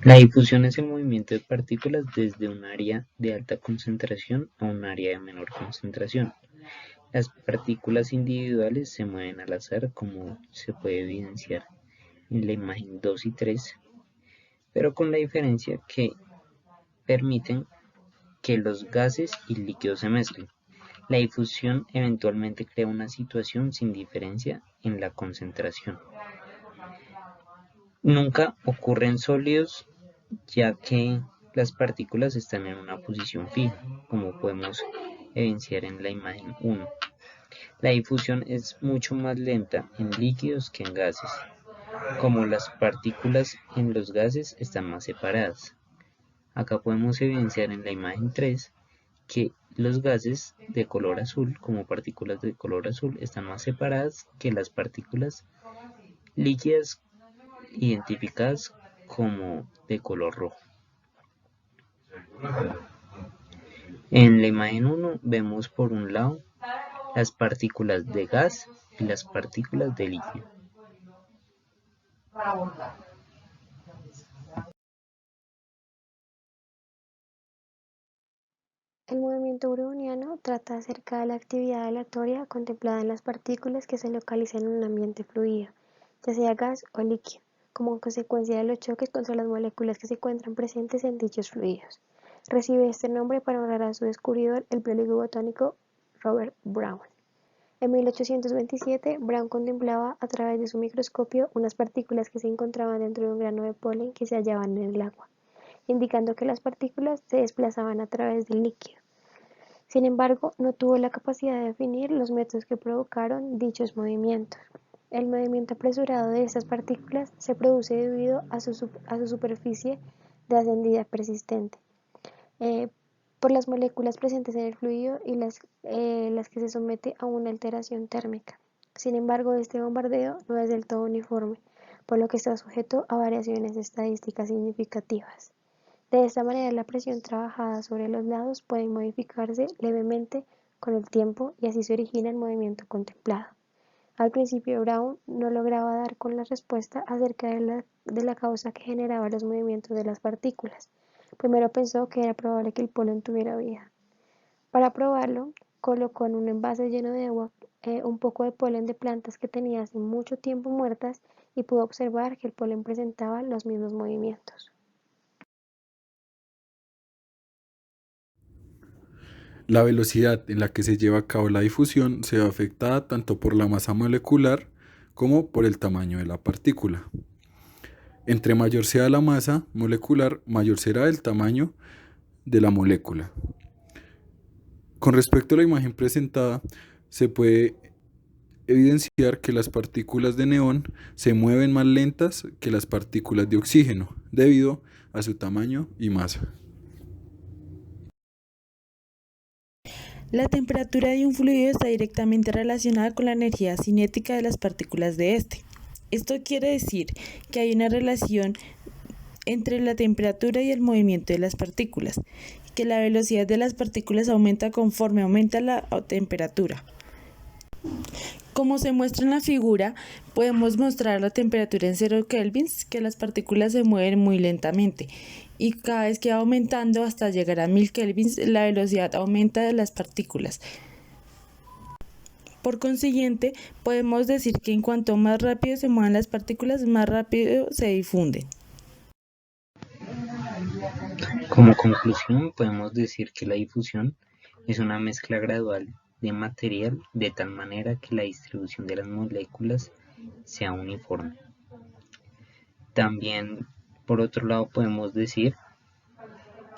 La difusión es el movimiento de partículas desde un área de alta concentración a un área de menor concentración. Las partículas individuales se mueven al azar, como se puede evidenciar en la imagen 2 y 3, pero con la diferencia que permiten que los gases y líquidos se mezclen. La difusión eventualmente crea una situación sin diferencia en la concentración. Nunca ocurre en sólidos, ya que las partículas están en una posición fija, como podemos evidenciar en la imagen 1. La difusión es mucho más lenta en líquidos que en gases, como las partículas en los gases están más separadas. Acá podemos evidenciar en la imagen 3 que los gases de color azul, como partículas de color azul, están más separadas que las partículas líquidas identificadas como de color rojo. En la imagen 1 vemos por un lado las partículas de gas y las partículas de líquido. El movimiento browniano trata acerca de la actividad aleatoria contemplada en las partículas que se localizan en un ambiente fluido, ya sea gas o líquido, como consecuencia de los choques contra las moléculas que se encuentran presentes en dichos fluidos. Recibe este nombre para honrar a su descubridor, el biólogo botánico Robert Brown. En 1827, Brown contemplaba a través de su microscopio unas partículas que se encontraban dentro de un grano de polen que se hallaban en el agua, indicando que las partículas se desplazaban a través del líquido. Sin embargo, no tuvo la capacidad de definir los métodos que provocaron dichos movimientos. El movimiento apresurado de estas partículas se produce debido a su superficie de ascendida persistente, eh, por las moléculas presentes en el fluido y las que se somete a una alteración térmica. Sin embargo, este bombardeo no es del todo uniforme, por lo que está sujeto a variaciones estadísticas significativas. De esta manera, la presión trabajada sobre los lados puede modificarse levemente con el tiempo y así se origina el movimiento contemplado. Al principio, Brown no lograba dar con la respuesta acerca de la causa que generaba los movimientos de las partículas. Primero pensó que era probable que el polen tuviera vida. Para probarlo, colocó en un envase lleno de agua un poco de polen de plantas que tenía hace mucho tiempo muertas y pudo observar que el polen presentaba los mismos movimientos. La velocidad en la que se lleva a cabo la difusión se ve afectada tanto por la masa molecular como por el tamaño de la partícula. Entre mayor sea la masa molecular, mayor será el tamaño de la molécula. Con respecto a la imagen presentada, se puede evidenciar que las partículas de neón se mueven más lentas que las partículas de oxígeno, debido a su tamaño y masa. La temperatura de un fluido está directamente relacionada con la energía cinética de las partículas de este. Esto quiere decir que hay una relación entre la temperatura y el movimiento de las partículas, que la velocidad de las partículas aumenta conforme aumenta la temperatura. Como se muestra en la figura, podemos mostrar la temperatura en 0 kelvins, que las partículas se mueven muy lentamente, y cada vez que va aumentando hasta llegar a 1000 kelvins, la velocidad aumenta de las partículas. Por consiguiente, podemos decir que en cuanto más rápido se muevan las partículas, más rápido se difunden. Como conclusión, podemos decir que la difusión es una mezcla gradual de material de tal manera que la distribución de las moléculas sea uniforme. También, por otro lado, podemos decir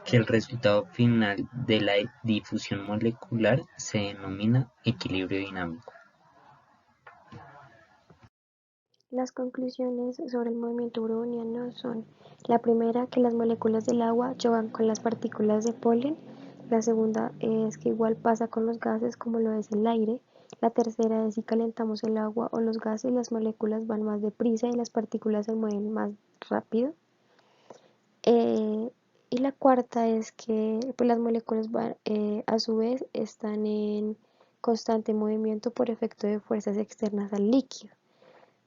que el resultado final de la difusión molecular se denomina equilibrio dinámico. Las conclusiones sobre el movimiento browniano son: la primera, que las moléculas del agua chocan con las partículas de polen; la segunda es que igual pasa con los gases como lo es el aire; la tercera es si calentamos el agua o los gases, las moléculas van más deprisa y las partículas se mueven más rápido; y la cuarta es que pues, las moléculas van, a su vez están en constante movimiento por efecto de fuerzas externas al líquido.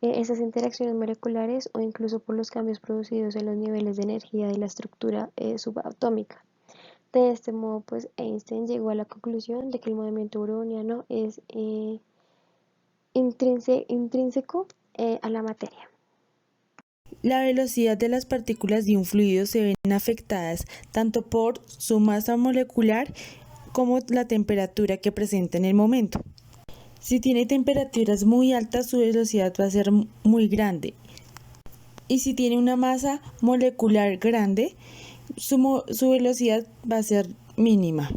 esas interacciones moleculares o incluso por los cambios producidos en los niveles de energía de la estructura subatómica. De este modo, pues Einstein llegó a la conclusión de que el movimiento browniano es intrínseco a la materia. La velocidad de las partículas de un fluido se ven afectadas tanto por su masa molecular como la temperatura que presenta en el momento. Si tiene temperaturas muy altas, su velocidad va a ser muy grande. Y si tiene una masa molecular grande, su velocidad va a ser mínima.